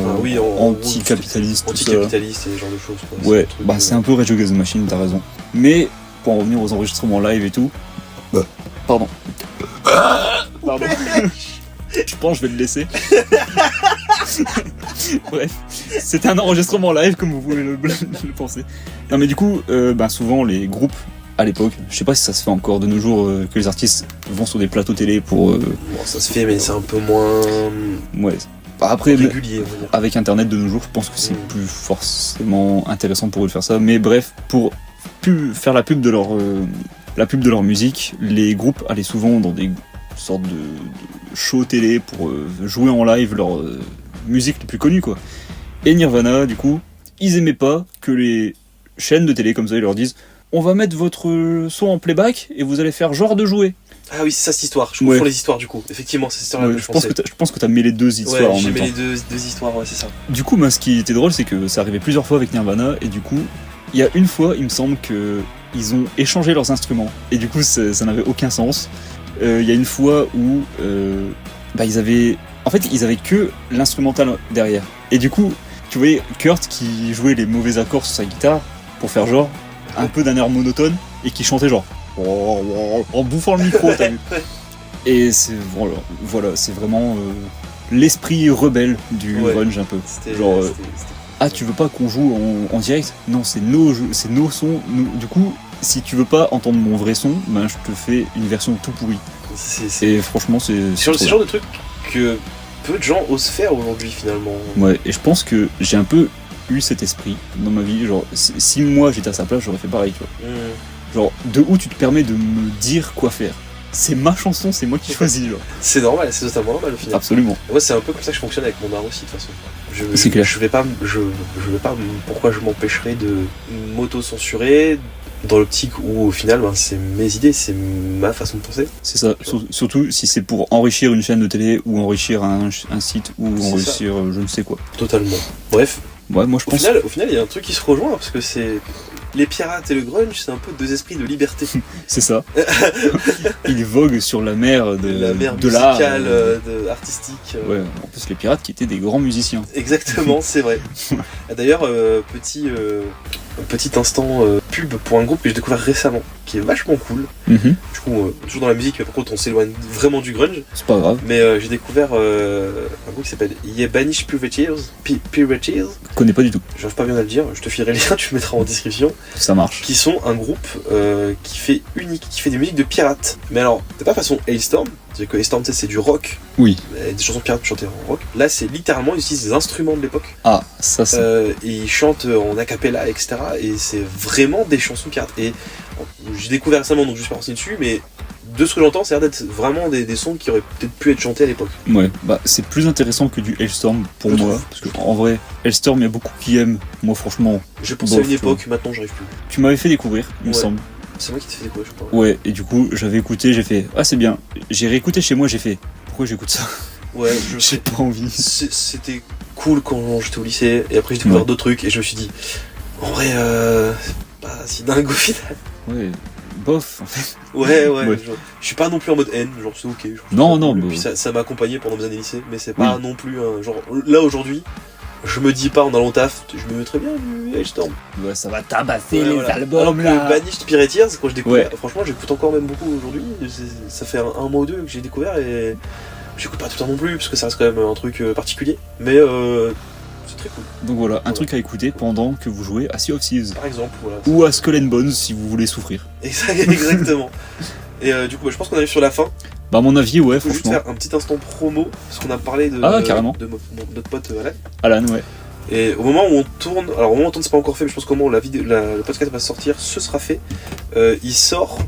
anticapitaliste, anticapitaliste et ce genre de choses quoi. Ouais, c'est un peu Rage Against the Machine, t'as raison. Mais pour en revenir aux enregistrements live et tout, pardon. Je pense que je vais le laisser. Bref, c'était un enregistrement live comme vous pouvez le penser. Non mais du coup, souvent les groupes à l'époque, je sais pas si ça se fait encore de nos jours, que les artistes vont sur des plateaux télé pour... Bon, ça se fait mais c'est un peu moins... Ouais. Après, régulier, on va dire. Avec internet de nos jours, je pense que c'est plus forcément intéressant pour eux de faire ça. Mais bref, pour faire la pub de leur musique, les groupes allaient souvent dans des sortes de shows télé pour jouer en live leur musique les plus connues quoi. Et Nirvana, du coup, ils aimaient pas que les chaînes de télé comme ça ils leur disent on va mettre votre son en playback et vous allez faire genre de jouer. Ah oui, c'est ça cette histoire. Je confonds les histoires du coup. Effectivement, c'est cette histoire-là que je pense que t'as mêlé deux histoires en même temps. Ouais, j'ai mêlé deux histoires, ouais, c'est ça. Du coup, ce qui était drôle, c'est que ça arrivait plusieurs fois avec Nirvana, et du coup, il y a une fois, il me semble que ils ont échangé leurs instruments, et du coup, ça n'avait aucun sens. Il y a une fois où ils avaient que l'instrumental derrière, et du coup, tu voyais Kurt qui jouait les mauvais accords sur sa guitare pour faire genre un peu d'un air monotone et qui chantait genre en bouffant le micro, t'as vu. Et c'est voilà, c'est vraiment l'esprit rebelle du grunge un peu. Genre tu veux pas qu'on joue en direct ? Non, c'est nos sons. Du coup, si tu veux pas entendre mon vrai son, je te fais une version tout pourrie. Et franchement, c'est le genre de truc que peu de gens osent faire aujourd'hui finalement. Ouais, et je pense que j'ai un peu eu cet esprit dans ma vie. Genre, si moi j'étais à sa place, j'aurais fait pareil, tu vois. Genre, de où tu te permets de me dire quoi faire ? C'est ma chanson, c'est moi qui choisis, genre. C'est normal, c'est totalement normal au final. Absolument. Moi, c'est un peu comme ça que je fonctionne avec mon art aussi, de toute façon. C'est clair. Je vais pas, pourquoi je m'empêcherais de m'auto-censurer dans l'optique où, au final, c'est mes idées, c'est ma façon de penser. C'est ça, surtout si c'est pour enrichir une chaîne de télé, ou enrichir un site, ou enrichir je ne sais quoi. Totalement. Bref. Ouais, moi je pense... Au final, il y a un truc qui se rejoint, parce que c'est... Les pirates et le grunge, c'est un peu deux esprits de liberté. C'est ça. Ils voguent sur la mer de l'art. Musicale, artistique. Ouais, en plus les pirates qui étaient des grands musiciens. Exactement, c'est vrai. D'ailleurs, petit instant pub pour un groupe que j'ai découvert récemment, qui est vachement cool. Du coup, toujours dans la musique, mais par contre on s'éloigne vraiment du grunge. C'est pas grave. Mais j'ai découvert un groupe qui s'appelle Banish Puretears. Je connais pas du tout. J'arrive pas bien à le dire, je te filerai le lien, tu le mettras en description. Ça marche. Qui sont un groupe qui fait des musiques de pirates. Mais alors, c'est pas façon Hailstorm, c'est-à-dire que Hailstorm c'est du rock. Oui. Des chansons de pirates chantées en rock. Là c'est littéralement, ils utilisent des instruments de l'époque. Ah, ça c'est... et ils chantent en acapella, etc. Et c'est vraiment des chansons pirates. Et j'ai découvert récemment, donc je suis pas renseigné dessus, mais de ce que j'entends, ça a l'air d'être vraiment des sons qui auraient peut-être pu être chantés à l'époque. Ouais, bah c'est plus intéressant que du Hellstorm pour Je moi, trouve. parce que en vrai, Hellstorm, il y a beaucoup qui aiment. Moi, franchement, J'ai pensé à bof, une époque, maintenant j'arrive plus. tu m'avais fait découvrir, il me Ouais. semble. C'est moi qui t'ai fait découvrir, je crois. Ouais, et du coup, j'avais écouté, j'ai fait, ah c'est bien. J'ai réécouté chez moi, j'ai fait, pourquoi j'écoute ça? Ouais, J'ai pas envie. C'était cool quand j'étais au lycée, et après j'ai découvert Ouais. d'autres trucs, et je me suis dit, en vrai, c'est pas si dingue au final. Ouais, bof, en fait. Ouais, Ouais. genre, je suis pas non plus en mode haine, genre c'est ok. Genre, Non, c'est non, cool. bah- Puis ça m'a accompagné pendant mes années lycée, mais c'est pas non plus un genre. Là aujourd'hui, je me dis pas en allant au taf, je me mettrais bien du Hellstorm. Ouais, ça va tabasser Ouais, les voilà. albums Alors que là. Banished Pirateers, quand je découvre, Ouais. franchement j'écoute encore même beaucoup aujourd'hui. Ça fait un mois ou deux que j'ai découvert et j'écoute pas tout le temps non plus parce que ça reste quand même un truc particulier. Mais c'est très cool. Donc voilà, un Voilà. truc à écouter pendant que vous jouez à Sea of Thieves. Par exemple, voilà. Ou à Skull and Bones si vous voulez souffrir. Exactement. Et du coup, je pense qu'on arrive sur la fin. Bah à mon avis, ouais, Il faut juste franchement. faire un petit instant promo parce qu'on a parlé de, Ah, carrément. de notre pote Alan. Alan, ouais. Et au moment où on tourne, alors au moment où on tourne c'est pas encore fait, mais je pense qu'au moment où le podcast va sortir, ce sera fait. Il sort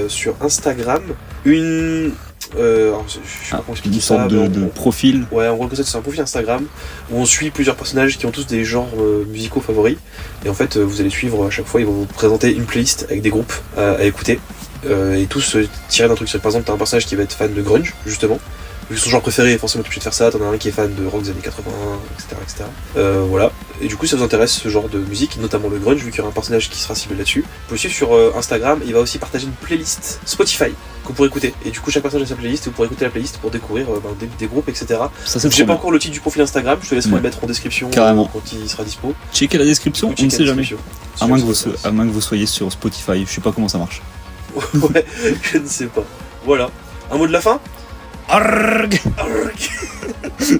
sur Instagram une, alors, je sais pas comment expliquer Une ça, sorte mais de profil. ouais, en gros c'est un profil Instagram où on suit plusieurs personnages qui ont tous des genres musicaux favoris. Et en fait, vous allez suivre à chaque fois, ils vont vous présenter une playlist avec des groupes à écouter. Et tous tirés d'un truc. Par exemple, t'as un personnage qui va être fan de grunge, justement. Vu que son genre préféré, forcément, tu peux de faire ça. T'en as un qui est fan de rock des années 80, etc. Voilà. Et du coup, ça vous intéresse ce genre de musique, notamment le grunge, vu qu'il y aura un personnage qui sera ciblé là-dessus. Vous pouvez suivre sur Instagram. Il va aussi partager une playlist Spotify que vous pourrez écouter. Et du coup, chaque personnage a sa playlist et vous pourrez écouter la playlist pour découvrir des groupes, etc. Ça c'est J'ai trop pas bien. encore le titre du profil Instagram. Je te laisserai Ouais. le mettre en description Carrément. quand il sera dispo. Checkez la description, Ou on ne checker sait la jamais. description. À moins, que Si vous, à moins que vous soyez sur Spotify, je sais pas comment ça marche. Ouais, je ne sais pas. Voilà. Un mot de la fin? Arrgh Arrgh.